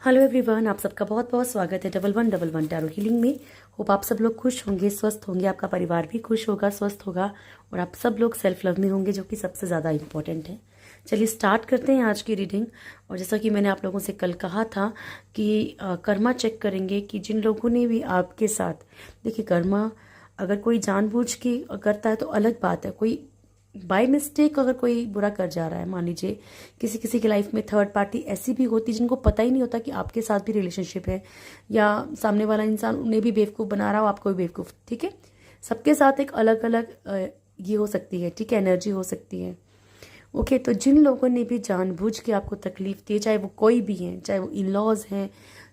Hello everyone, आप सबका बहुत बहुत स्वागत है 1111 टैरो हीलिंग में। होप आप सब लोग खुश होंगे, स्वस्थ होंगे, आपका परिवार भी खुश होगा, स्वस्थ होगा और आप सब लोग सेल्फ लव में होंगे, जो कि सबसे ज़्यादा इम्पोर्टेंट है। चलिए स्टार्ट करते हैं आज की रीडिंग। और जैसा कि मैंने आप लोगों से कल कहा था कि कर्मा चेक करेंगे कि जिन लोगों ने भी आपके साथ, देखिए कर्मा अगर कोई जानबूझ के करता है तो अलग बात है, कोई बाय मिस्टेक अगर कोई बुरा कर जा रहा है, मान लीजिए किसी किसी की लाइफ में थर्ड पार्टी ऐसी भी होती है जिनको पता ही नहीं होता कि आपके साथ भी रिलेशनशिप है, या सामने वाला इंसान उन्हें भी बेवकूफ़ बना रहा हो, आपको भी बेवकूफ़। ठीक है, सबके साथ एक अलग अलग ये हो सकती है, ठीक है, एनर्जी हो सकती है। ओके, तो जिन लोगों ने भी जानबूझ के आपको तकलीफ दी है, चाहे वो कोई भी हैं, चाहे वो इन लॉज हैं,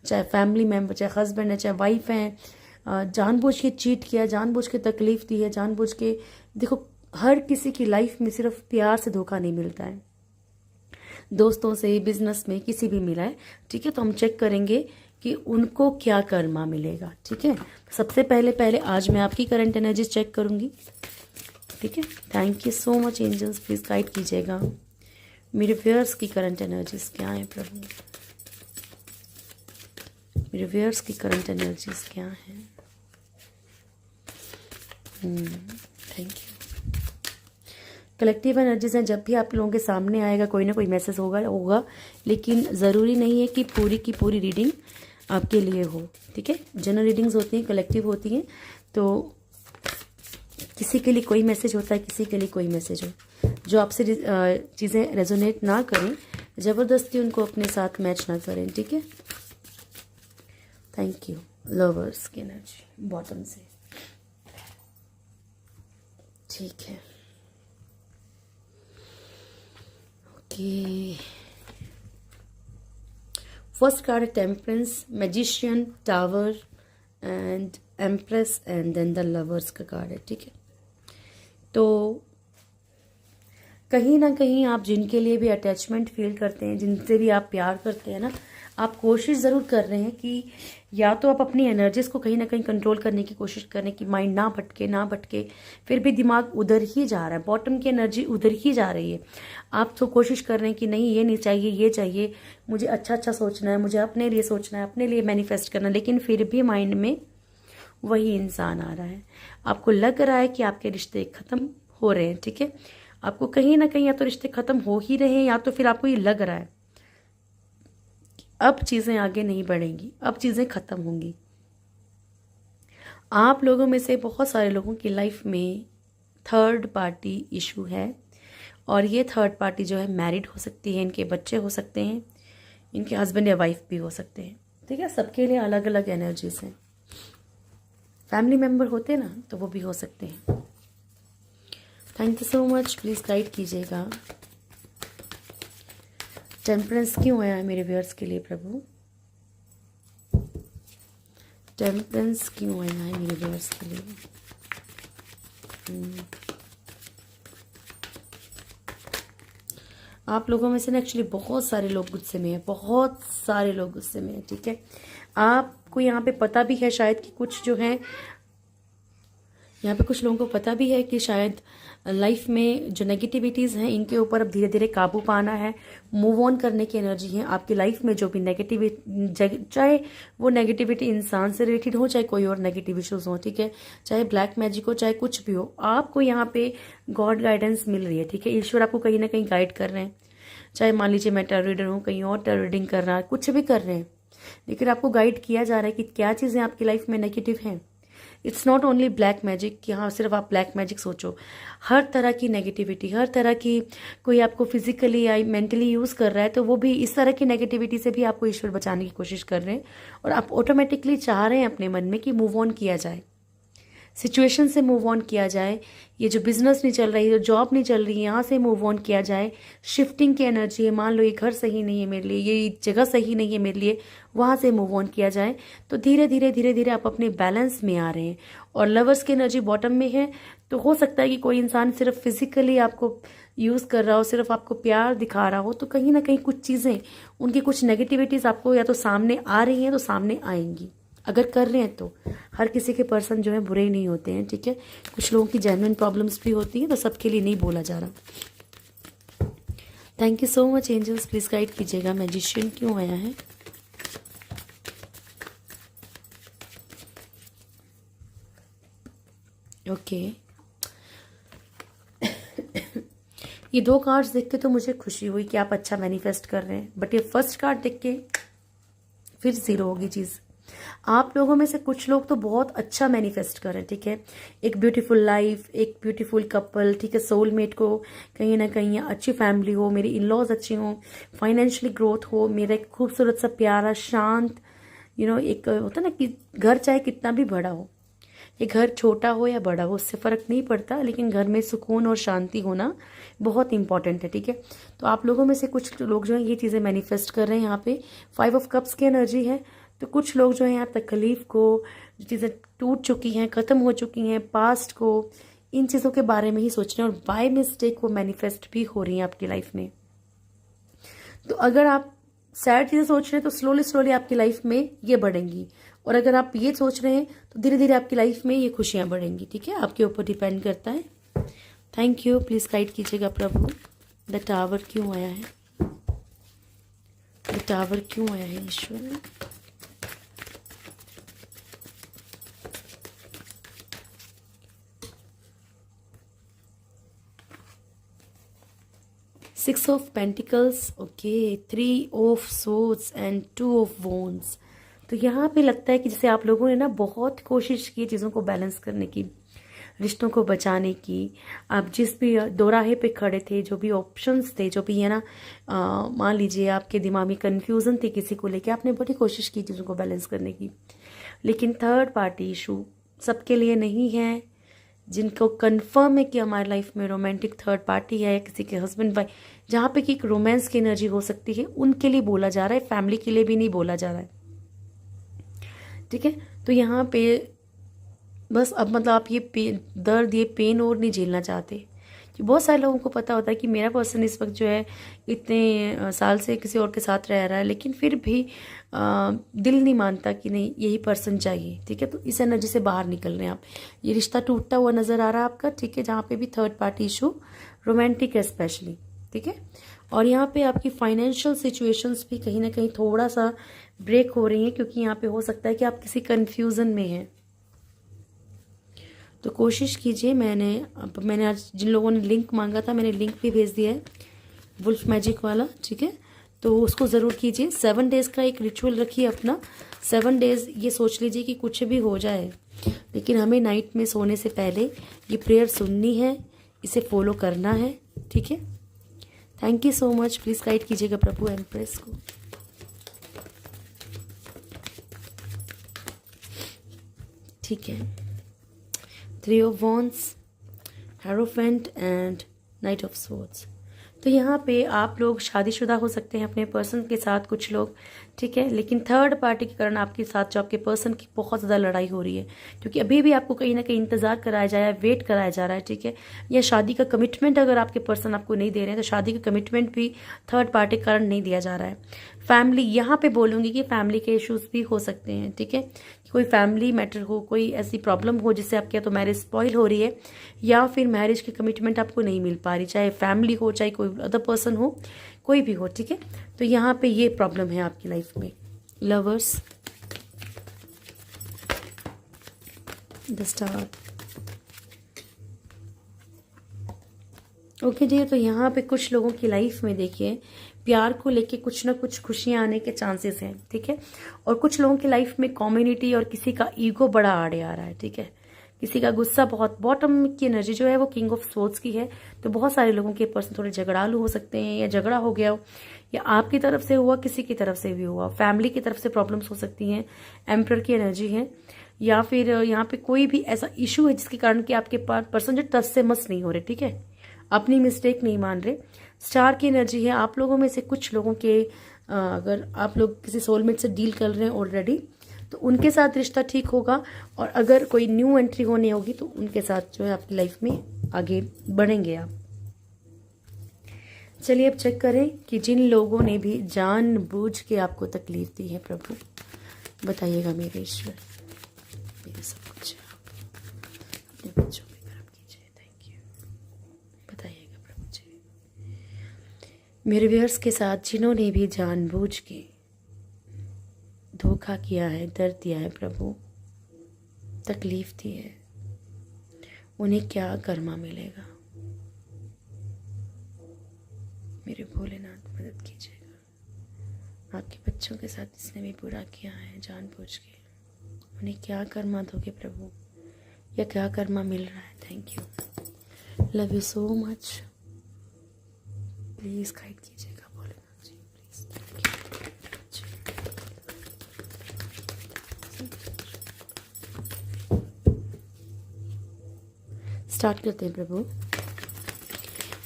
चाहे फैमिली मेम्बर, चाहे हस्बैंड है, चाहे वाइफ हैं, जानबूझ के चीट किया, जानबूझ के तकलीफ दी है, जानबूझ के, देखो हर किसी की लाइफ में सिर्फ प्यार से धोखा नहीं मिलता है, दोस्तों से, बिजनेस में, किसी भी मिला है। ठीक है, तो हम चेक करेंगे कि उनको क्या कर्मा मिलेगा। ठीक है, सबसे पहले आज मैं आपकी करंट एनर्जी चेक करूंगी। ठीक है, thank you so much angels, please guide कीजिएगा मेरे व्यूअर्स की करंट एनर्जीज क्या है प्रभु, मेरे व्यूअर्स की करंट एनर्जीज क्या है। Thank you. कलेक्टिव एनर्जीज हैं, जब भी आप लोगों के सामने आएगा कोई ना कोई मैसेज होगा, लेकिन ज़रूरी नहीं है कि पूरी की पूरी रीडिंग आपके लिए हो। ठीक है, जनरल रीडिंग्स होती हैं, कलेक्टिव होती हैं, तो किसी के लिए कोई मैसेज होता है, किसी के लिए कोई मैसेज हो। जो आपसे चीज़ें रेजोनेट ना करें, ज़बरदस्ती उनको अपने साथ मैच ना करें। ठीक है, थैंक यू। लवर्स की एनर्जी बॉटम से, ठीक है। फर्स्ट कार्ड है temperance, magician, tower and empress and then the lovers का कार्ड है। ठीक है, तो कहीं ना कहीं आप जिनके लिए भी अटैचमेंट फील करते हैं, जिनसे भी आप प्यार करते हैं ना, आप कोशिश ज़रूर कर रहे हैं कि या तो आप अपनी एनर्जीज को कहीं ना कहीं कंट्रोल करने की कोशिश कर रहे हैं कि माइंड ना भटके, फिर भी दिमाग उधर ही जा रहा है, बॉटम की एनर्जी उधर ही जा रही है। आप तो कोशिश कर रहे हैं कि नहीं ये नहीं चाहिए, ये चाहिए, मुझे अच्छा अच्छा सोचना है, मुझे अपने लिए सोचना है, अपने लिए मैनिफेस्ट करना है, लेकिन फिर भी माइंड में वही इंसान आ रहा है। आपको लग रहा है कि आपके रिश्ते खत्म हो रहे हैं। ठीक है, आपको कहीं ना कहीं या तो रिश्ते खत्म हो ही रहे हैं, या तो फिर आपको ये लग रहा है अब चीज़ें आगे नहीं बढ़ेंगी, अब चीज़ें खत्म होंगी। आप लोगों में से बहुत सारे लोगों की लाइफ में थर्ड पार्टी इशू है, और ये थर्ड पार्टी जो है मैरिड हो सकती है, इनके बच्चे हो सकते हैं, इनके हस्बैंड या वाइफ भी हो सकते हैं। ठीक है, सबके लिए अलग अलग एनर्जीज हैं। फैमिली मेम्बर होते हैं ना, तो वो भी हो सकते हैं। Thank you so much, please guide कीजिएगा टेम्परेंस क्यों आया है मेरे व्यूअर्स के लिए प्रभु, टेम्परेंस क्यों आया है मेरे व्यूअर्स के लिए। आप लोगों में से ना एक्चुअली बहुत सारे लोग गुस्से में हैं, बहुत सारे लोग गुस्से में हैं। ठीक है, आपको यहाँ पे पता भी है शायद कि कुछ जो है, यहाँ पे कुछ लोगों को पता भी है कि शायद लाइफ में जो नेगेटिविटीज़ हैं इनके ऊपर अब धीरे धीरे काबू पाना है, मूव ऑन करने की एनर्जी है। आपकी लाइफ में जो भी नेगेटिविटी, चाहे वो नेगेटिविटी इंसान से रिलेटेड हो, चाहे कोई और नेगेटिव इश्यूज हो, ठीक है, चाहे ब्लैक मैजिक हो, चाहे कुछ भी हो, आपको यहाँ पे गॉड गाइडेंस मिल रही है। ठीक है, ईश्वर आपको कहीं ना कहीं गाइड कर रहे हैं, चाहे मान लीजिए मैं टैरो रीडर हूँ, कहीं और टैरो रीडिंग कर रहा है, कुछ भी कर रहे हैं, लेकिन आपको गाइड किया जा रहा है कि क्या चीज़ें आपकी लाइफ में नेगेटिव हैं। It's not only black magic कि हाँ सिर्फ आप ब्लैक मैजिक सोचो, हर तरह की नेगेटिविटी, हर तरह की, कोई आपको फिजिकली या मेंटली यूज़ कर रहा है तो वो भी इस तरह की नेगेटिविटी से भी आपको ईश्वर बचाने की कोशिश कर रहे हैं, और आप ऑटोमेटिकली चाह रहे हैं अपने मन में कि मूव ऑन किया जाए, सिचुएशन से मूव ऑन किया जाए, ये जो बिजनेस नहीं चल रही है, जो जॉब नहीं चल रही है, यहाँ से मूव ऑन किया जाए। शिफ्टिंग की एनर्जी है, मान लो ये घर सही नहीं है मेरे लिए, ये जगह सही नहीं है मेरे लिए, वहाँ से मूव ऑन किया जाए। तो धीरे धीरे आप अपने बैलेंस में आ रहे हैं। और लवर्स की एनर्जी बॉटम में है, तो हो सकता है कि कोई इंसान सिर्फ फिजिकली आपको यूज़ कर रहा हो, सिर्फ आपको प्यार दिखा रहा हो, तो कहीं ना कहीं कुछ चीज़ें, उनकी कुछ नेगेटिविटीज़ आपको या तो सामने आ रही हैं तो सामने आएंगी, अगर कर रहे हैं तो। हर किसी के पर्सन जो है बुरे ही नहीं होते हैं। ठीक है, कुछ लोगों की जेन्युइन प्रॉब्लम्स भी होती हैं, तो सबके लिए नहीं बोला जा रहा। Thank you so much angels, please guide कीजिएगा मैजिशियन क्यों आया है। ओके, ये दो कार्ड्स देख के तो मुझे खुशी हुई कि आप अच्छा मैनिफेस्ट कर रहे हैं, बट ये फर्स्ट कार्ड देख के फिर जीरो होगी चीज़। आप लोगों में से कुछ लोग तो बहुत अच्छा मैनिफेस्ट कर रहे हैं, ठीक है, एक ब्यूटीफुल लाइफ, एक ब्यूटीफुल कपल, ठीक है, सोलमेट को, कहीं ना कहीं अच्छी फैमिली हो, मेरी इन लॉज अच्छी हो, फाइनेंशियली ग्रोथ हो, मेरा एक खूबसूरत सा प्यारा शांत एक होता ना कि घर चाहे कितना भी बड़ा हो, ये घर छोटा हो या बड़ा हो उससे फ़र्क नहीं पड़ता, लेकिन घर में सुकून और शांति होना बहुत इंपॉर्टेंट है, ठीक है। तो आप लोगों में से कुछ लोग जो हैं ये चीज़ें मैनिफेस्ट कर रहे हैं। यहाँ पे 5 ऑफ कप्स की एनर्जी है, तो कुछ लोग जो हैं यहाँ तकलीफ को, जो चीज़ें टूट चुकी हैं, ख़त्म हो चुकी हैं, पास्ट को, इन चीज़ों के बारे में ही सोच रहे हैं और बाय मिस्टेक वो मैनिफेस्ट भी हो रही हैं आपकी लाइफ में। तो अगर आप सैड चीज़ें सोच रहे हैं तो स्लोली स्लोली आपकी लाइफ में ये बढ़ेंगी, और अगर आप ये सोच रहे हैं तो धीरे धीरे आपकी लाइफ में ये खुशियाँ बढ़ेंगी, ठीक है, आपके ऊपर डिपेंड करता है। थैंक यू, प्लीज़ गाइड कीजिएगा प्रभु। द टावर क्यों आया है, द टावर क्यों आया है ईश्वर। 6 of pentacles, okay, 3 of swords and 2 of wands. तो यहाँ पे लगता है कि जैसे आप लोगों ने ना बहुत कोशिश की चीज़ों को बैलेंस करने की, रिश्तों को बचाने की। आप जिस भी दोराहे पे खड़े थे, जो भी ऑप्शंस थे, जो भी है ना, मान लीजिए आपके दिमाग में कन्फ्यूज़न थी किसी को लेके, आपने बड़ी कोशिश की चीज़ों को बैलेंस करने की, लेकिन थर्ड पार्टी इशू सबके लिए नहीं है। जिनको कंफर्म है कि हमारी लाइफ में रोमांटिक थर्ड पार्टी है, किसी के हस्बैंड वाइफ, जहाँ पे कि एक रोमांस की एनर्जी हो सकती है, उनके लिए बोला जा रहा है, फैमिली के लिए भी नहीं बोला जा रहा है, ठीक है। तो यहाँ पे बस अब मतलब आप ये दर्द, ये पेन और नहीं झेलना चाहते। कि बहुत सारे लोगों को पता होता है कि मेरा पर्सन इस वक्त जो है इतने साल से किसी और के साथ रह रहा है, लेकिन फिर भी दिल नहीं मानता कि नहीं यही पर्सन चाहिए, ठीक है। तो इस एनर्जी से बाहर निकल रहे हैं आप। ये रिश्ता टूटता हुआ नज़र आ रहा है आपका, ठीक है, जहाँ पे भी थर्ड पार्टी इशू रोमांटिक है स्पेशली, ठीक है। और यहाँ पे आपकी फाइनेंशियल सिचुएशंस भी कहीं ना कहीं थोड़ा सा ब्रेक हो रही हैं, क्योंकि यहाँ पे हो सकता है कि आप किसी कन्फ्यूज़न में हैं। तो कोशिश कीजिए, मैंने आज जिन लोगों ने लिंक मांगा था मैंने लिंक भी भेज दिया है, वुल्फ मैजिक वाला, ठीक है। तो उसको ज़रूर कीजिए। 7 डेज़ का एक रिचुअल रखिए अपना। 7 डेज़ ये सोच लीजिए कि कुछ भी हो जाए, लेकिन हमें नाइट में सोने से पहले ये प्रेयर सुननी है, इसे फॉलो करना है, ठीक है। Thank you so much, please guide कीजिएगा प्रभु एम्प्रेस को। ठीक है, 3 of wands, hierophant and night of swords. तो यहाँ पे आप लोग शादीशुदा हो सकते हैं अपने पर्सन के साथ, कुछ लोग, ठीक है, लेकिन थर्ड पार्टी के कारण आपके साथ जो आपके पर्सन की बहुत ज़्यादा लड़ाई हो रही है, क्योंकि अभी भी आपको कहीं ना कहीं इंतज़ार कराया जा रहा है, वेट कराया जा रहा है, ठीक है। या शादी का कमिटमेंट अगर आपके पर्सन आपको नहीं दे रहे हैं तो शादी का कमिटमेंट भी थर्ड पार्टी के कारण नहीं दिया जा रहा है। फैमिली, यहाँ पे बोलूँगी कि फैमिली के इश्यूज भी हो सकते हैं, ठीक है, कोई फैमिली मैटर हो, कोई ऐसी प्रॉब्लम हो जिससे आपके या तो मैरिज स्पॉइल हो रही है या फिर मैरिज की कमिटमेंट आपको नहीं मिल पा रही, चाहे फैमिली हो चाहे कोई अदर पर्सन हो, कोई भी हो, ठीक है। तो यहाँ पे ये प्रॉब्लम है आपकी लाइफ में। लवर्स, द स्टार, ओके जी। तो यहाँ पे कुछ लोगों की लाइफ में देखिए प्यार को लेके कुछ ना कुछ खुशियाँ आने के चांसेस हैं, ठीक है। और कुछ लोगों की लाइफ में कम्युनिटी और किसी का ईगो बड़ा आड़े आ रहा है, ठीक है। किसी का गुस्सा बहुत, बॉटम की एनर्जी जो है वो किंग ऑफ सोर्ड्स की है। तो बहुत सारे लोगों के पर्सन थोड़े झगड़ालू हो सकते हैं, या झगड़ा हो गया हो, या आपकी तरफ से हुआ, किसी की तरफ से भी हुआ, फैमिली की तरफ से प्रॉब्लम्स हो सकती हैं, एम्परर की एनर्जी है, या फिर यहाँ पे कोई भी ऐसा इशू है जिसके कारण कि आपके पर्सन जो टस से मस नहीं हो रहे, ठीक है, अपनी मिस्टेक नहीं मान रहे। स्टार की एनर्जी है। आप लोगों में से कुछ लोगों के अगर आप लोग किसी सोलमेट से डील कर रहे हैं ऑलरेडी तो उनके साथ रिश्ता ठीक होगा, और अगर कोई न्यू एंट्री होनी होगी तो उनके साथ जो है आपकी लाइफ में आगे बढ़ेंगे आप। चलिए अब चेक करें कि जिन लोगों ने भी जानबूझ के आपको तकलीफ दी है प्रभु, बताइएगा मेरे ईश्वर, मेरे सब कुछ अपने बच्चों में कर्म कीजिए। थैंक यू, बताइएगा प्रभु जी। मेरे व्यूअर्स के साथ जिन्होंने भी जानबूझ के धोखा किया है, दर्द दिया है प्रभु, तकलीफ दी है, उन्हें क्या कर्मा मिलेगा। मेरे भोलेनाथ मदद कीजिएगा। आपके बच्चों के साथ इसने भी बुरा किया है जानबूझ के, उन्हें क्या कर्मा दोगे प्रभु, या क्या कर्मा मिल रहा है। Thank you, love you so much. Please guide कीजिएगा भोलेनाथ जी, प्लीज। स्टार्ट करते हैं प्रभु।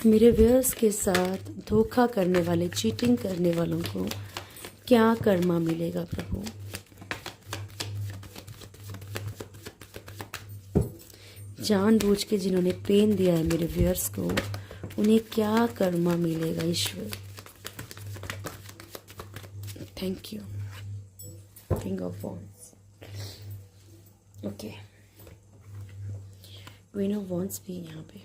मेरे व्यूअर्स के साथ धोखा करने वाले, चीटिंग करने वालों को क्या कर्मा मिलेगा प्रभु। जानबूझ के जिन्होंने पेन दिया है मेरे व्यूअर्स को, उन्हें क्या कर्मा मिलेगा Ishwar. Thank you, king of wands. Okay, queen of wands भी यहाँ पे।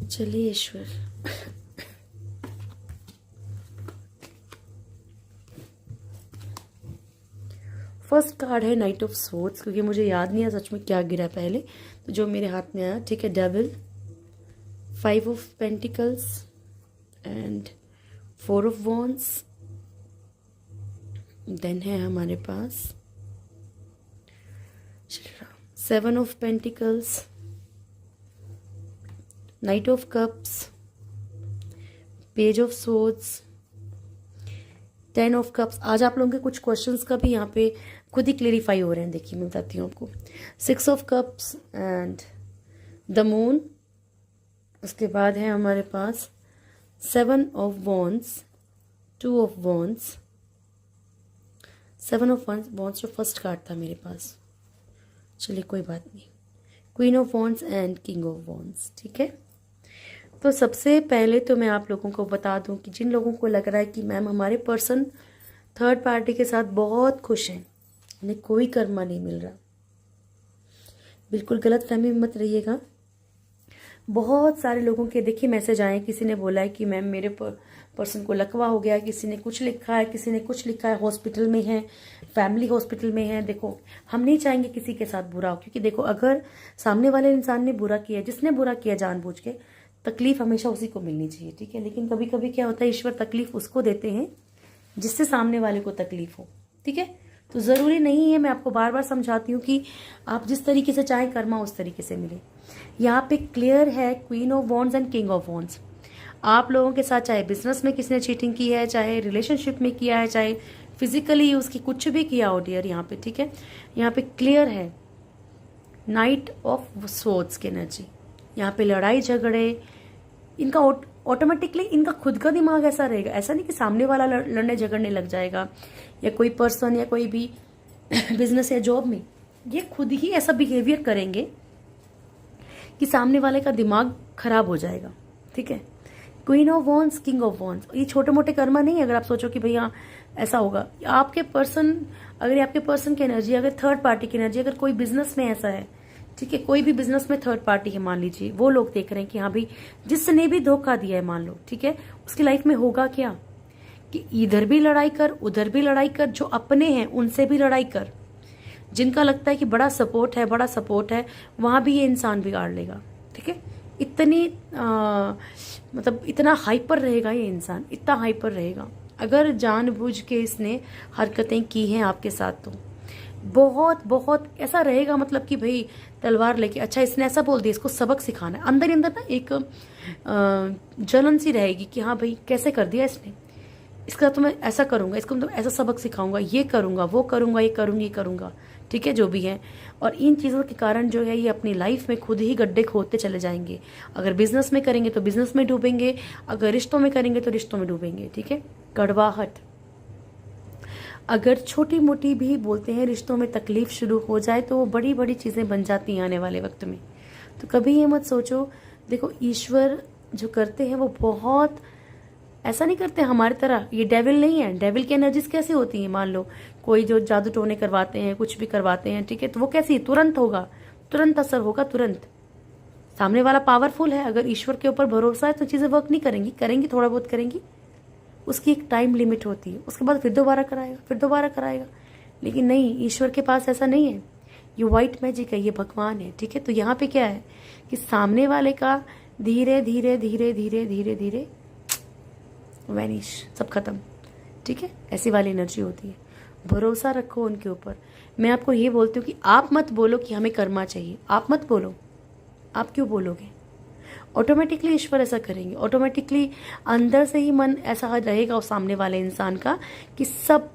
चलिए ईश्वर, फर्स्ट कार्ड है नाइट ऑफ स्वॉर्ड्स, क्योंकि मुझे याद नहीं है सच में क्या गिरा पहले, तो जो मेरे हाथ में आया, ठीक है। Devil, 5 of pentacles and 4 of wands. Then है हमारे पास 7 of pentacles, knight of cups, page of swords, 10 of cups. आज आप लोगों के कुछ क्वेश्चंस का भी यहाँ पे खुद ही क्लेरिफाई हो रहे हैं। देखिए मैं बताती हूँ आपको। 6 of cups and the moon. उसके बाद है हमारे पास 7 of wands, 2 of wands, 7 of wands जो फर्स्ट कार्ड था मेरे पास। चलिए कोई बात नहीं। Queen of wands and king of wands, ठीक है। तो सबसे पहले तो मैं आप लोगों को बता दूं कि जिन लोगों को लग रहा है कि मैम हमारे पर्सन थर्ड पार्टी के साथ बहुत खुश हैं, उन्हें कोई कर्मा नहीं मिल रहा, बिल्कुल गलत फहमी में मत रहिएगा। बहुत सारे लोगों के देखिए मैसेज आए, किसी ने बोला है कि मैम मेरे पर्सन को लकवा हो गया, किसी ने कुछ लिखा है, किसी ने कुछ लिखा है, हॉस्पिटल में है, फैमिली हॉस्पिटल में है। देखो हम नहीं चाहेंगे किसी के साथ बुरा हो, क्योंकि देखो अगर सामने वाले इंसान ने बुरा किया, जिसने बुरा किया जानबूझ के, तकलीफ हमेशा उसी को मिलनी चाहिए, ठीक है। लेकिन कभी कभी क्या होता है, ईश्वर तकलीफ उसको देते हैं जिससे सामने वाले को तकलीफ हो, ठीक है। तो ज़रूरी नहीं है, मैं आपको बार बार समझाती हूँ कि आप जिस तरीके से चाहें कर्मा उस तरीके से मिले। यहाँ पे क्लियर है queen of wands and king of wands. आप लोगों के साथ चाहे बिजनेस में किसी ने चीटिंग की है, चाहे रिलेशनशिप में किया है, चाहे फिजिकली यूज की, कुछ भी किया हो डियर, यहाँ पे ठीक है। यहाँ पे क्लियर है नाइट ऑफ स्वॉर्ड्स की एनर्जी। यहाँ पे लड़ाई झगड़े, इनका ऑटोमेटिकली इनका खुद का दिमाग ऐसा रहेगा, ऐसा नहीं कि सामने वाला लड़ने झगड़ने लग जाएगा, या कोई पर्सन या कोई भी बिजनेस या जॉब में ये खुद ही ऐसा बिहेवियर करेंगे कि सामने वाले का दिमाग खराब हो जाएगा, ठीक है। Queen of wands, king of wands, ये छोटे मोटे कर्मा नहीं है। अगर आप सोचो कि भैया ऐसा होगा, आपके पर्सन, अगर आपके पर्सन की एनर्जी, अगर थर्ड पार्टी की एनर्जी, अगर कोई बिजनेस में ऐसा है, ठीक है, कोई भी बिजनेस में थर्ड पार्टी है, मान लीजिए वो लोग देख रहे हैं कि हाँ भाई जिसने भी धोखा दिया है, मान लो, ठीक है, उसकी लाइफ में होगा क्या कि इधर भी लड़ाई कर, उधर भी लड़ाई कर, जो अपने हैं उनसे भी लड़ाई कर, जिनका लगता है कि बड़ा सपोर्ट है, वहां भी ये इंसान बिगाड़ लेगा, ठीक है। इतनी मतलब इतना हाइपर रहेगा ये इंसान, इतना हाइपर रहेगा। अगर जानबूझ के इसने हरकतें की हैं आपके साथ, तो बहुत बहुत ऐसा रहेगा, मतलब कि भाई तलवार लेके, अच्छा इसने ऐसा बोल दिया, इसको सबक सिखाना है। अंदर ही अंदर ना एक जलन सी रहेगी कि हाँ भाई कैसे कर दिया इसने, इसका तो मैं ऐसा करूंगा, इसको तो ऐसा सबक सिखाऊंगा, ये करूंगा, वो करूंगा, ये करूंगा, ठीक है, जो भी है। और इन चीज़ों के कारण जो है ये अपनी लाइफ में खुद ही गड्ढे खोदते चले जाएंगे। अगर बिजनेस में करेंगे तो बिजनेस में डूबेंगे, अगर रिश्तों में करेंगे तो रिश्तों में डूबेंगे, ठीक है। कड़वाहट, अगर छोटी मोटी भी बोलते हैं रिश्तों में तकलीफ शुरू हो जाए तो वो बड़ी बड़ी चीज़ें बन जाती हैं आने वाले वक्त में। तो कभी ये मत सोचो, देखो ईश्वर जो करते हैं वो बहुत ऐसा नहीं करते हमारी तरह, ये डेविल नहीं है। डेविल की एनर्जीज कैसे होती हैं, मान लो कोई जो जादू टोने करवाते हैं, कुछ भी करवाते हैं, ठीक है, तो वो कैसी, तुरंत होगा, तुरंत असर होगा, तुरंत। सामने वाला पावरफुल है, अगर ईश्वर के ऊपर भरोसा है तो चीज़ें वर्क नहीं करेंगी, थोड़ा बहुत करेंगी, उसकी एक टाइम लिमिट होती है, उसके बाद फिर दोबारा कराएगा, फिर दोबारा कराएगा। लेकिन नहीं, ईश्वर के पास ऐसा नहीं है। ये वाइट मैजिक है, ये भगवान है, ठीक है। तो यहाँ पे क्या है कि सामने वाले का धीरे धीरे धीरे धीरे धीरे धीरे वैनिश, सब खत्म, ठीक है। ऐसी वाली एनर्जी होती है। भरोसा रखो उनके ऊपर। मैं आपको ये बोलती हूँ कि आप मत बोलो कि हमें कर्मा चाहिए, आप मत बोलो। आप क्यों बोलोगे? ऑटोमेटिकली ईश्वर ऐसा करेंगे। ऑटोमेटिकली अंदर से ही मन ऐसा रहेगा उस सामने वाले इंसान का कि सब,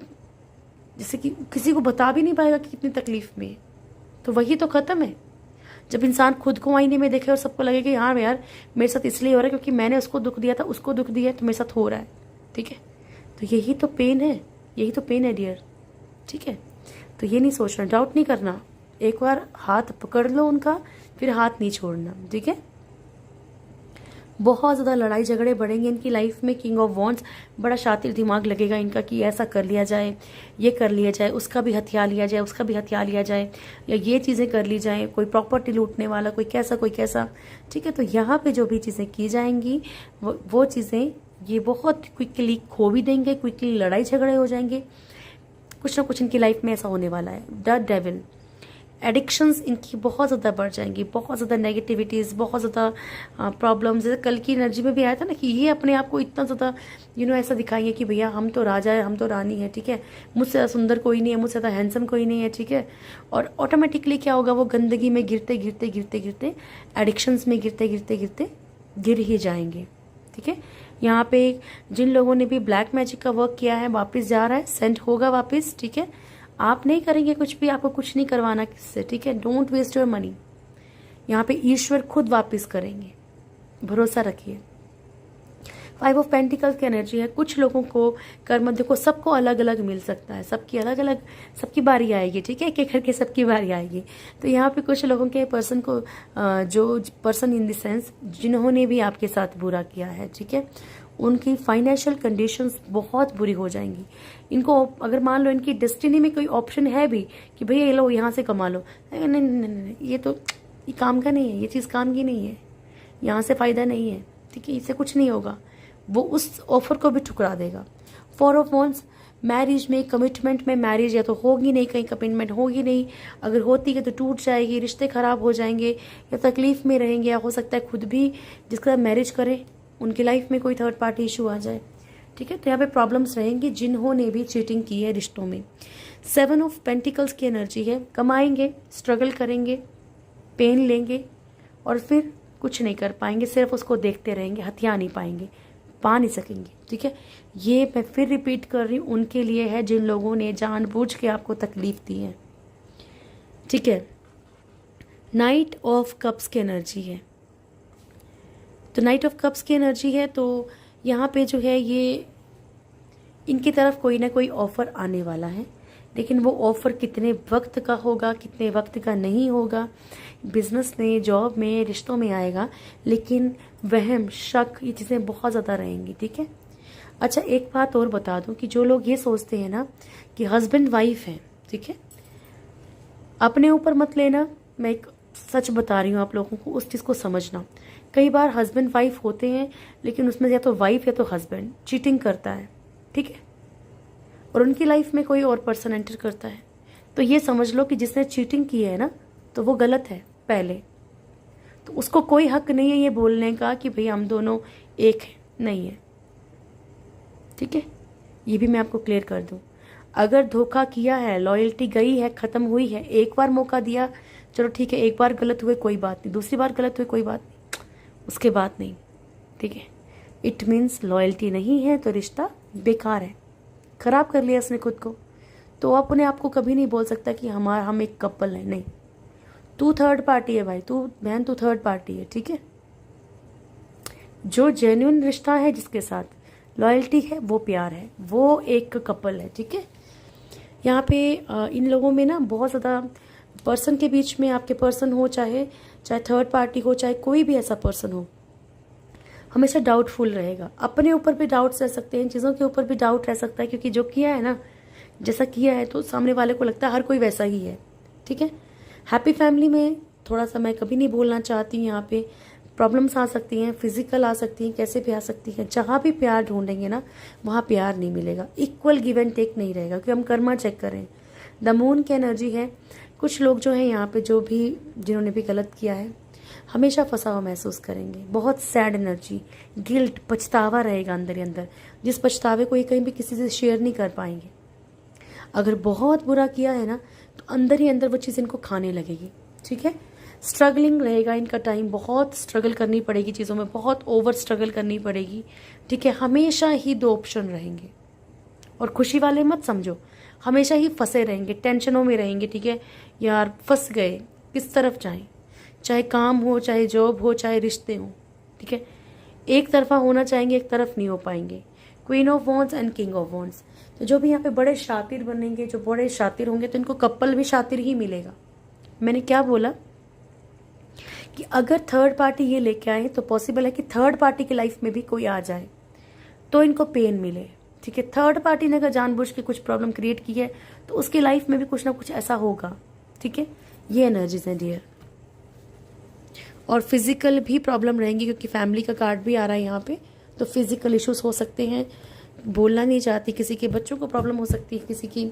जैसे कि किसी को बता भी नहीं पाएगा कि कितनी तकलीफ में है। तो वही तो खत्म है। जब इंसान खुद को आईने में देखे और सबको लगे कि हाँ यार मेरे साथ इसलिए हो रहा है क्योंकि मैंने उसको दुख दिया था, उसको दुख दिया है, तो मेरे साथ हो रहा है, ठीक है। तो यही तो पेन है, यही तो पेन है डियर, ठीक है। तो ये नहीं सोचना, डाउट नहीं करना, एक बार हाथ पकड़ लो उनका, फिर हाथ नहीं छोड़ना, ठीक है। बहुत ज़्यादा लड़ाई झगड़े बढ़ेंगे इनकी लाइफ में। किंग ऑफ वॉन्ड्स, बड़ा शातिर दिमाग लगेगा इनका कि ऐसा कर लिया जाए, ये कर लिया जाए, उसका भी हथियार लिया जाए, उसका भी हथियार लिया जाए, या ये चीज़ें कर ली जाए, कोई प्रॉपर्टी लूटने वाला, कोई कैसा, ठीक है। तो यहाँ पे जो भी चीज़ें की जाएंगी वो चीज़ें ये बहुत क्विकली खो भी देंगे, क्विकली लड़ाई झगड़े हो जाएंगे। कुछ ना कुछ इनकी लाइफ में ऐसा होने वाला है। द डेविल, एडिक्शंस इनकी बहुत ज़्यादा बढ़ जाएंगी, बहुत ज़्यादा नेगेटिविटीज़, बहुत ज़्यादा प्रॉब्लम्स। जैसे कल की एनर्जी में भी आया था ना कि ये अपने आप को इतना ज़्यादा ऐसा दिखाएंगे कि भैया हम तो राजा है, हम तो रानी है, ठीक है, मुझसे ज़्यादा सुंदर कोई नहीं है, मुझसे ज़्यादा हैंडसम कोई नहीं है, ठीक है। और ऑटोमेटिकली क्या होगा, वो गंदगी में गिरते गिरते गिरते गिरते एडिक्शंस में गिरते गिरते गिरते गिर ही जाएंगे, ठीक है। यहाँ पे जिन लोगों ने भी ब्लैक मैजिक का वर्क किया है वापस जा रहा है, सेंड होगा वापस, ठीक है। आप नहीं करेंगे कुछ भी, आपको कुछ नहीं करवाना किससे, ठीक है। Don't waste your money. यहाँ पे ईश्वर खुद वापस करेंगे, भरोसा रखिए। 5 ऑफ पेंटिकल्स की एनर्जी है। कुछ लोगों को कर्म, देखो सबको अलग अलग मिल सकता है, सबकी अलग अलग, सबकी बारी आएगी, ठीक है, एक एक करके सबकी बारी आएगी। तो यहाँ पे कुछ लोगों के पर्सन को, जो पर्सन इन द सेंस जिन्होंने भी आपके साथ बुरा किया है, ठीक है, उनकी फाइनेंशियल कंडीशंस बहुत बुरी हो जाएंगी। इनको अगर मान लो इनकी डेस्टिनी में कोई ऑप्शन है भी कि भैया ये लो यहाँ से कमा लो, नहीं नहीं नहीं नहीं, ये तो ये काम का नहीं है, ये चीज़ काम की नहीं है, यहाँ से फ़ायदा नहीं है, ठीक है, इससे कुछ नहीं होगा, वो उस ऑफर को भी ठुकरा देगा। 4 ऑफ वॉन्ड्स, मैरिज में, कमिटमेंट में, मैरिज या तो होगी नहीं, कहीं कमिटमेंट होगी नहीं, अगर होती है तो टूट जाएगी, रिश्ते खराब हो जाएंगे या तकलीफ में रहेंगे, या हो सकता है खुद भी जिसके साथ मैरिज करे उनकी लाइफ में कोई थर्ड पार्टी इशू आ जाए, ठीक है। तो यहाँ पे प्रॉब्लम्स रहेंगी जिन्होंने भी चीटिंग की है रिश्तों में। 7 ऑफ पेंटिकल्स की एनर्जी है। कमाएंगे, स्ट्रगल करेंगे, पेन लेंगे और फिर कुछ नहीं कर पाएंगे, सिर्फ उसको देखते रहेंगे, हथिया नहीं पाएंगे, पा नहीं सकेंगे, ठीक है। ये मैं फिर रिपीट कर रही हूँ, उनके लिए है जिन लोगों ने जानबूझ के आपको तकलीफ दी है, ठीक है। नाइट ऑफ कप्स की एनर्जी है। तो नाइट ऑफ कप्स की एनर्जी है, तो यहाँ पे जो है ये इनकी तरफ कोई ना कोई ऑफ़र आने वाला है, लेकिन वो ऑफ़र कितने वक्त का होगा, कितने वक्त का नहीं होगा, बिजनेस में, जॉब में, रिश्तों में आएगा, लेकिन वहम, शक, ये चीज़ें बहुत ज़्यादा रहेंगी, ठीक है। अच्छा, एक बात और बता दूं कि जो लोग ये सोचते हैं ना कि हस्बैंड वाइफ है, ठीक है, अपने ऊपर मत लेना, मैं एक सच बता रही हूँ आप लोगों को, उस चीज़ को समझना। कई बार हस्बैंड वाइफ होते हैं, लेकिन उसमें या तो वाइफ या तो हस्बैंड चीटिंग करता है, ठीक है, और उनकी लाइफ में कोई और पर्सन एंटर करता है। तो ये समझ लो कि जिसने चीटिंग की है ना, तो वो गलत है पहले, तो उसको कोई हक नहीं है ये बोलने का कि भाई हम दोनों एक हैं, नहीं है, ठीक है। ये भी मैं आपको क्लियर कर दूं, अगर धोखा किया है, लॉयल्टी गई है, खत्म हुई है, एक बार मौका दिया, चलो ठीक है, एक बार गलत हुए कोई बात नहीं, दूसरी बार गलत हुए कोई बात नहीं, उसके बाद नहीं, ठीक है। इट मीन्स लॉयल्टी नहीं है तो रिश्ता बेकार है, खराब कर लिया उसने खुद को, तो अपने आप को कभी नहीं बोल सकता कि हम एक कपल है, नहीं, तू थर्ड पार्टी है भाई, तू बहन, तू थर्ड पार्टी है, ठीक है। जो जेन्युइन रिश्ता है, जिसके साथ लॉयल्टी है, वो प्यार है, वो एक कपल है, ठीक है। यहाँ पे इन लोगों में ना बहुत ज़्यादा पर्सन के बीच में, आपके पर्सन हो, चाहे थर्ड पार्टी हो, चाहे कोई भी ऐसा पर्सन हो, हमेशा डाउटफुल रहेगा। अपने ऊपर भी डाउट्स रह सकते हैं, चीज़ों के ऊपर भी डाउट रह सकता है, क्योंकि जो किया है ना, जैसा किया है, तो सामने वाले को लगता है हर कोई वैसा ही है, ठीक है। हैप्पी फैमिली में थोड़ा सा मैं कभी नहीं बोलना चाहती यहाँ पे, प्रॉब्लम्स आ सकती हैं, फिजिकल आ सकती हैं, कैसे भी आ सकती हैं। जहाँ भी प्यार ढूंढेंगे ना वहाँ प्यार नहीं मिलेगा, इक्वल गिव एंड टेक नहीं रहेगा, क्योंकि हम कर्मा चेक करें। द मून की एनर्जी है। कुछ लोग जो हैं यहाँ पे, जो भी जिन्होंने भी गलत किया है, हमेशा फंसा हुआ महसूस करेंगे। बहुत सैड एनर्जी, गिल्ट, पछतावा रहेगा अंदर ही अंदर, जिस पछतावे को ये कहीं भी किसी से शेयर नहीं कर पाएंगे। अगर बहुत बुरा किया है ना तो अंदर ही अंदर वो चीज़ इनको खाने लगेगी, ठीक है। स्ट्रगलिंग रहेगा इनका टाइम, बहुत स्ट्रगल करनी पड़ेगी चीज़ों में, बहुत ओवर स्ट्रगल करनी पड़ेगी, ठीक है। हमेशा ही दो ऑप्शन रहेंगे, और खुशी वाले मत समझो, हमेशा ही फंसे रहेंगे, टेंशनों में रहेंगे, ठीक है। यार फंस गए, किस तरफ जाएं, चाहे काम हो, चाहे जॉब हो, चाहे रिश्ते हो, ठीक है। एक तरफा होना चाहेंगे, एक तरफ नहीं हो पाएंगे। Queen of wands and king of wands. तो जो भी यहाँ पे बड़े शातिर बनेंगे, जो बड़े शातिर होंगे, तो इनको कपल भी शातिर ही मिलेगा। मैंने क्या बोला कि अगर थर्ड पार्टी ये लेके आए तो पॉसिबल है कि थर्ड पार्टी की लाइफ में भी कोई आ जाए तो इनको पेन मिले, ठीक है। थर्ड पार्टी ने अगर जानबूझ के कुछ प्रॉब्लम क्रिएट की है तो उसकी लाइफ में भी कुछ ना कुछ ऐसा होगा, ठीक है। ये एनर्जीज हैं डियर। और फिजिकल भी प्रॉब्लम रहेंगी, क्योंकि फैमिली का कार्ड भी आ रहा है यहाँ पे, तो फिजिकल इश्यूज हो सकते हैं। बोलना नहीं चाहती, किसी के बच्चों को प्रॉब्लम हो सकती है, किसी की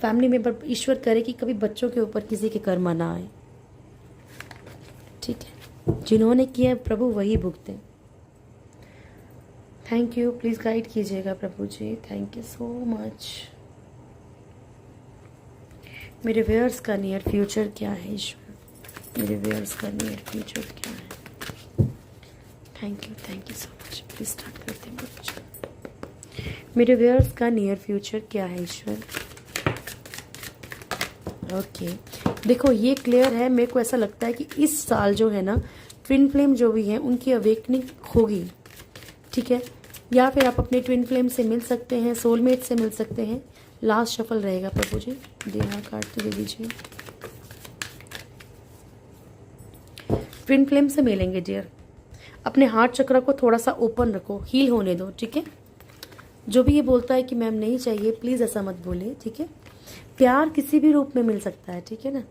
फैमिली में, पर ईश्वर करे कि कभी बच्चों के ऊपर किसी के कर्म ना आए, ठीक है। जिन्होंने किया प्रभु वही भुगते। थैंक यू, प्लीज गाइड कीजिएगा प्रभु जी, थैंक यू सो मच। मेरे व्यूअर्स का नियर फ्यूचर क्या है ईश्वर, मेरे व्यूअर्स का नियर फ्यूचर क्या है। Thank you so much. Please start करते हैं बच्चे। मेरे व्यूअर्स का नियर फ्यूचर क्या है ईश्वर। ओके देखो ये क्लियर है। मेरे को ऐसा लगता है कि इस साल जो है ना, ट्विन फ्लेम जो भी है उनकी अवेकनिंग होगी, ठीक है। या फिर आप अपने ट्विन फ्लेम से मिल सकते हैं, सोलमेट से मिल सकते हैं। लास्ट शफल रहेगा प्रभु जी, देना कार्ड तो दे दीजिए। ट्विन फ्लेम से मिलेंगे डियर। अपने हार्ट चक्र को थोड़ा सा ओपन रखो, हील होने दो, ठीक है। जो भी ये बोलता है कि मैम नहीं चाहिए, प्लीज ऐसा मत बोले, ठीक है। प्यार किसी भी रूप में मिल सकता है, ठीक है ना।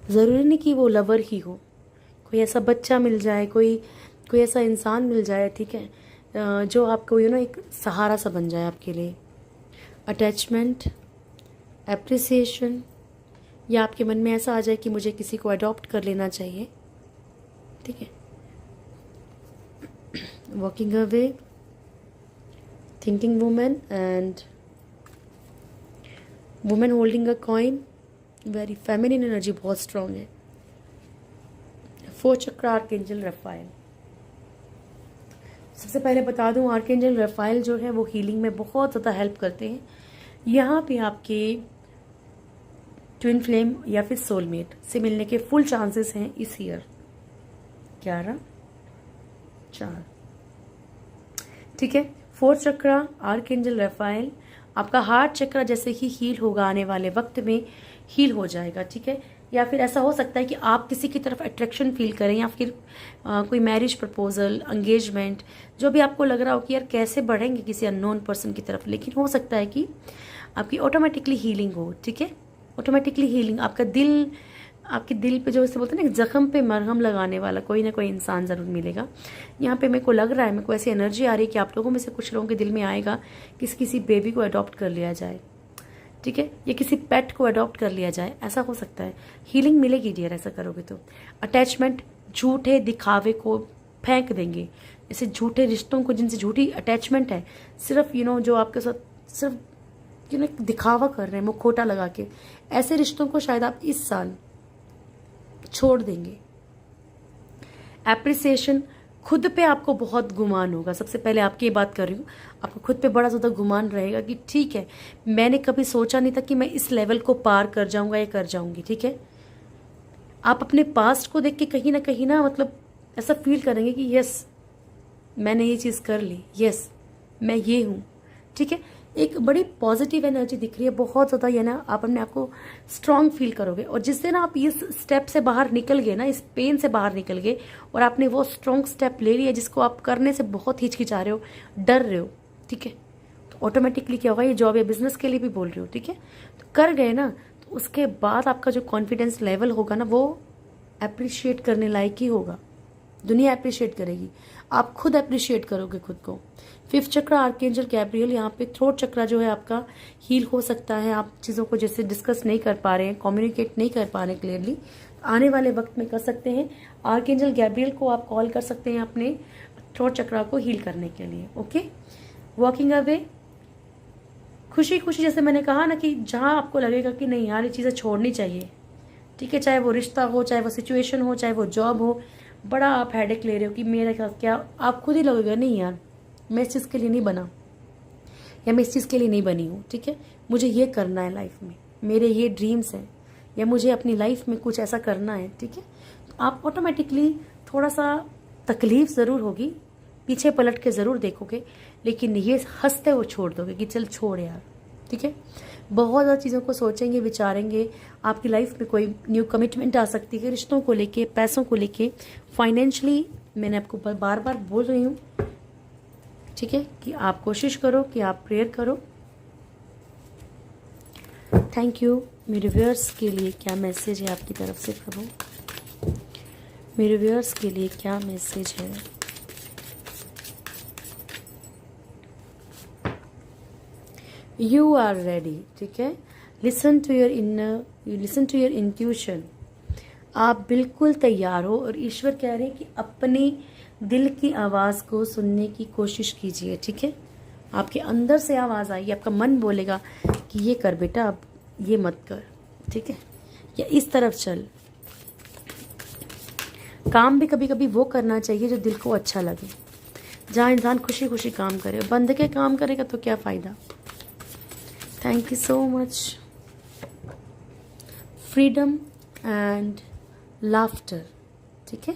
जरूरी नहीं कि वो लवर ही हो, कोई ऐसा बच्चा मिल जाए, कोई ऐसा इंसान मिल जाए, ठीक है, जो आपको एक सहारा सा बन जाए आपके लिए। अटैचमेंट, एप्रिसिएशन, या आपके मन में ऐसा आ जाए कि मुझे किसी को अडॉप्ट कर लेना चाहिए, ठीक है। Walking away, thinking women and women holding a coin, very feminine energy बहुत स्ट्रांग है। 4 चक्र आर्कएंजल रफाइल। सबसे पहले बता दूं, आर्कएंजल रफाइल जो है वो हीलिंग में बहुत ज़्यादा हेल्प करते हैं। यहाँ पे आपके ट्विन फ्लेम या फिर सोलमेट से मिलने के फुल चांसेस हैं इस ईयर। 11, 4, ठीक है। 4 चक्र आर्कएंजल रफाइल, आपका हार्ट चक्र जैसे ही हील होगा आने वाले वक्त में हील हो जाएगा, ठीक है। या फिर ऐसा हो सकता है कि आप किसी की तरफ अट्रैक्शन फील करें, या फिर कोई मैरिज प्रपोजल, एंगेजमेंट, जो भी आपको लग रहा हो कि यार कैसे बढ़ेंगे किसी अननोन पर्सन की तरफ, लेकिन हो सकता है कि आपकी ऑटोमेटिकली हीलिंग हो, ठीक है। ऑटोमेटिकली हीलिंग, आपके दिल पे जो इसे बोलते हैं ना, जख्म पे मरहम लगाने वाला कोई ना कोई इंसान ज़रूर मिलेगा। यहाँ पे मेरे को लग रहा है, मेरे को ऐसी एनर्जी आ रही है कि आप लोगों में से कुछ लोगों के दिल में आएगा कि किसी बेबी को अडॉप्ट कर लिया जाए, ठीक है, या किसी पेट को अडॉप्ट कर लिया जाए, ऐसा हो सकता है। हीलिंग मिलेगी डियर ऐसा करोगे तो। अटैचमेंट, झूठे दिखावे को फेंक देंगे, ऐसे झूठे रिश्तों को जिनसे झूठी अटैचमेंट है, सिर्फ जो आपके साथ सिर्फ दिखावा कर रहे हैं मुखौटा लगा के, ऐसे रिश्तों को शायद आप इस साल छोड़ देंगे। एप्रिसिएशन, खुद पे आपको बहुत गुमान होगा। सबसे पहले आपकी ये बात कर रही हूँ, आपको खुद पे बड़ा ज़्यादा गुमान रहेगा कि ठीक है, मैंने कभी सोचा नहीं था कि मैं इस लेवल को पार कर जाऊंगा या कर जाऊंगी, ठीक है। आप अपने पास्ट को देख के कहीं ना मतलब ऐसा फील करेंगे कि यस मैंने ये चीज़ कर ली, यस मैं ये हूँ, ठीक है। एक बड़ी पॉजिटिव एनर्जी दिख रही है बहुत ज़्यादा, ये ना आप अपने आप को स्ट्रांग फील करोगे। और जिस दिन आप इस स्टेप से बाहर निकल गए ना, इस पेन से बाहर निकल गए और आपने वो स्ट्रांग स्टेप ले लिया जिसको आप करने से बहुत हिचकिचा रहे हो, डर रहे हो, ठीक है, तो ऑटोमेटिकली क्या होगा, ये जॉब या बिजनेस के लिए भी बोल रही हो, ठीक है, तो कर गए ना, तो उसके बाद आपका जो कॉन्फिडेंस लेवल होगा ना वो अप्रिशिएट करने लायक ही होगा, दुनिया अप्रिशिएट करेगी, आप खुद अप्रिशिएट करोगे खुद को। 5th चक्रा आर्कएंजल गैब्रियल, यहाँ पे थ्रोट चक्रा जो है आपका हील हो सकता है। आप चीज़ों को जैसे डिस्कस नहीं कर पा रहे हैं, कम्युनिकेट नहीं कर पा रहे क्लियरली, आने वाले वक्त में कर सकते हैं। आर्कएंजल गैब्रियल को आप कॉल कर सकते हैं अपने थ्रोट चक्रा को हील करने के लिए। ओके, वॉकिंग अवे, खुशी खुशी, जैसे मैंने कहा ना कि जहाँ आपको लगेगा कि नहीं यार ये चीज़ें छोड़नी चाहिए, ठीक है, चाहे वो रिश्ता हो, चाहे वो सिचुएशन हो, चाहे वो जॉब हो, बड़ा आप हेडेक ले रहे हो कि मेरा क्या, आप खुद ही लगेगा नहीं यार मैं इस चीज़ के लिए नहीं बना, या मैं इस चीज़ के लिए नहीं बनी हूँ, ठीक है, मुझे ये करना है लाइफ में, मेरे ये ड्रीम्स हैं, या मुझे अपनी लाइफ में कुछ ऐसा करना है, ठीक है। तो आप ऑटोमेटिकली थोड़ा सा तकलीफ ज़रूर होगी, पीछे पलट के ज़रूर देखोगे, लेकिन ये हंसते हुए छोड़ दोगे कि चल छोड़ यार, ठीक है। बहुत ज़्यादा चीज़ों को सोचेंगे, विचारेंगे, आपकी लाइफ में कोई न्यू कमिटमेंट आ सकती है, रिश्तों को लेके, पैसों को लेके, फाइनेंशियली। मैंने आपको बार बार बोल रही हूँ, ठीक है, कि आप कोशिश करो, कि आप प्रेयर करो। Thank you. मेरे व्यूअर्स के लिए क्या मैसेज है आपकी तरफ से प्रभु? मेरे व्यूअर्स के लिए क्या मैसेज है? यू आर रेडी, ठीक है। Listen to your inner, you listen to your intuition. आप बिल्कुल तैयार हो, और ईश्वर कह रहे हैं कि अपनी दिल की आवाज़ को सुनने की कोशिश कीजिए, ठीक है। आपके अंदर से आवाज़ आएगी, आपका मन बोलेगा कि ये कर बेटा, अब ये मत कर, ठीक है, या इस तरफ चल। काम भी कभी कभी वो करना चाहिए जो दिल को अच्छा लगे, जहाँ इंसान खुशी खुशी काम करे। बंद के काम करेगा तो क्या फ़ायदा। Thank you so much. Freedom and laughter, ठीक है।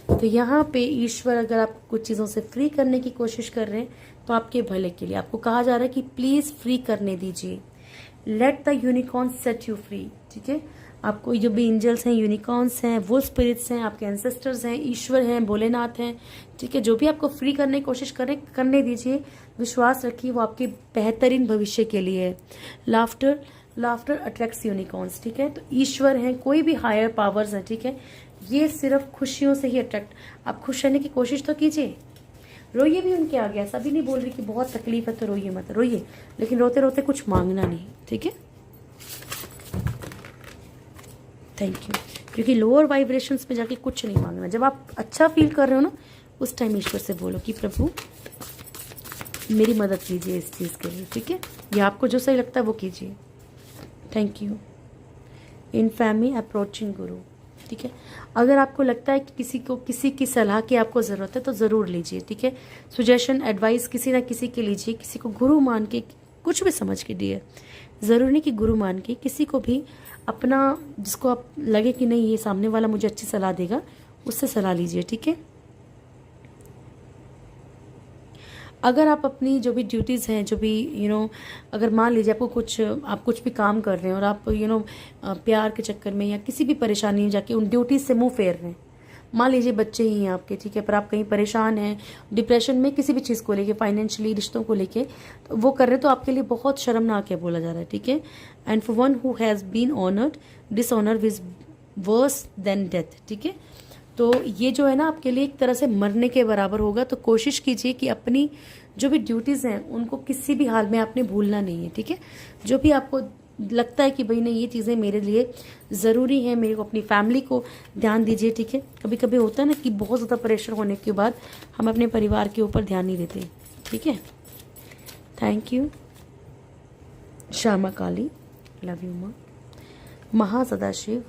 तो यहाँ पे ईश्वर अगर आप कुछ चीज़ों से फ्री करने की कोशिश कर रहे हैं तो आपके भले के लिए आपको कहा जा रहा है कि प्लीज़ फ्री करने दीजिए। Let the unicorn set you free, ठीक है। आपको जो भी एंजल्स हैं, यूनिकॉर्न्स हैं, वो स्पिरिट्स हैं, आपके एंसेस्टर्स हैं, ईश्वर हैं, भोलेनाथ हैं, ठीक है, जो भी आपको फ्री करने की कोशिश करें, करने दीजिए। विश्वास रखिए वो आपके बेहतरीन भविष्य के लिए है। लाफ्टर, लाफ्टर अट्रैक्ट्स यूनिकॉर्न्स, ठीक है। तो ईश्वर हैं, कोई भी हायर पावर्स हैं, ठीक है, ये सिर्फ खुशियों से ही अट्रैक्ट। आप खुश रहने की कोशिश तो कीजिए, रोइए भी उनके आगे। ऐसा भी नहीं बोल रही कि बहुत तकलीफ है तो रोइए मत, रोइए, लेकिन रोते रोते कुछ मांगना नहीं, ठीक है। Thank you. क्योंकि लोअर वाइब्रेशंस में जाके कुछ नहीं मांगना। जब आप अच्छा फील कर रहे हो ना, उस टाइम ईश्वर से बोलो कि प्रभु मेरी मदद कीजिए इस चीज़ के लिए, ठीक है, या आपको जो सही लगता है वो कीजिए। Thank you. In family approaching गुरु, ठीक है। अगर आपको लगता है कि किसी की सलाह की आपको ज़रूरत है तो ज़रूर लीजिए, ठीक है। सुजेशन, एडवाइस किसी ना किसी के लीजिए, किसी को गुरु मान के, कुछ भी समझ के दिए, ज़रूरी नहीं कि गुरु मान के, किसी को भी अपना, जिसको आप लगे कि नहीं ये सामने वाला मुझे अच्छी सलाह देगा, उससे सलाह लीजिए, ठीक है। अगर आप अपनी जो भी ड्यूटीज़ हैं, जो भी अगर मान लीजिए आप कुछ भी काम कर रहे हैं और आप प्यार के चक्कर में या किसी भी परेशानी में जाके उन ड्यूटीज़ से मुंह फेर रहे हैं, मान लीजिए बच्चे ही हैं आपके, ठीक है, पर आप कहीं परेशान हैं, डिप्रेशन में, किसी भी चीज़ को लेके, फाइनेंशियली, रिश्तों को लेके, तो वो कर रहे हैं, तो आपके लिए बहुत शर्मनाक है बोला जा रहा है, ठीक है। And for one who has been honoured, dishonour is worse than death, ठीक है। तो ये जो है ना आपके लिए एक तरह से मरने के बराबर होगा। तो कोशिश कीजिए कि अपनी जो भी ड्यूटीज़ हैं उनको किसी भी हाल में आपने भूलना नहीं है, ठीक है। जो भी आपको लगता है कि भाई नहीं ये चीज़ें मेरे लिए ज़रूरी हैं, मेरे को अपनी फैमिली को ध्यान दीजिए, ठीक है। कभी कभी होता है ना कि बहुत ज़्यादा प्रेशर होने के बाद हम अपने परिवार के ऊपर ध्यान नहीं देते, ठीक है। Thank you. Shyama Kali, love you माँ। Mahasadashiv,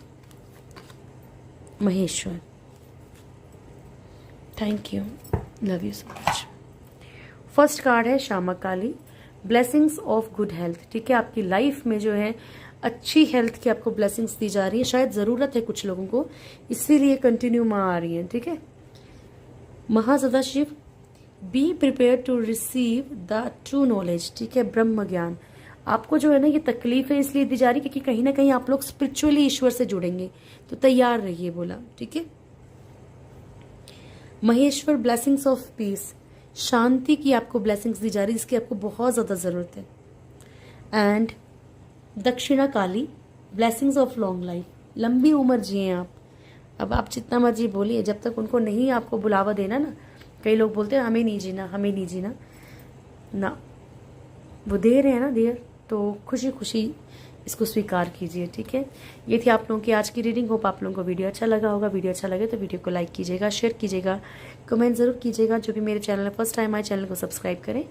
Maheshwar, thank you, love you so much. First card है Shyama Kali, blessings of good health, ठीक है। आपकी लाइफ में जो है अच्छी हेल्थ की आपको ब्लेसिंग्स दी जा रही है, शायद ज़रूरत है कुछ लोगों को, इसीलिए कंटिन्यू माँ आ रही है, ठीक है। Mahasadashiv, be prepare to receive the true knowledge, ठीक है, ब्रह्म ज्ञान। आपको जो है ना ये तकलीफें इसलिए दी जा रही है क्योंकि कहीं ना कहीं आप लोग स्पिरिचुअली ईश्वर से जुड़ेंगे, तो तैयार रहिए बोला, ठीक है। महेश्वर, ब्लेसिंग्स ऑफ पीस, शांति की आपको ब्लेसिंग्स दी जा रही है जिसकी आपको बहुत ज़्यादा ज़रूरत है। एंड दक्षिणा काली, ब्लेसिंग्स ऑफ लॉन्ग लाइफ, लंबी उम्र जिए आप, अब आप जितना मर्जी बोलिए, जब तक उनको नहीं आपको बुलावा देना ना, कई लोग बोलते हैं हमें नहीं जीना, हमें नहीं जीना ना, वो दे रहे हैं ना देर, तो खुशी खुशी इसको स्वीकार कीजिए, ठीक है। ये थी आप लोगों की आज की रीडिंग। होप आप लोगों को वीडियो अच्छा लगा होगा। वीडियो अच्छा लगे तो वीडियो को लाइक कीजिएगा, शेयर कीजिएगा, कमेंट ज़रूर कीजिएगा। जो भी मेरे चैनल में फर्स्ट टाइम आए, चैनल को सब्सक्राइब करें,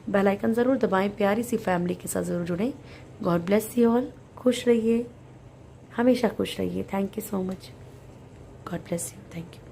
बेल आइकन ज़रूर दबाएं, प्यारी सी फैमिली के साथ ज़रूर जुड़ें। God bless you all. खुश रहिए, हमेशा खुश रहिए। Thank you so much. God bless you. Thank you.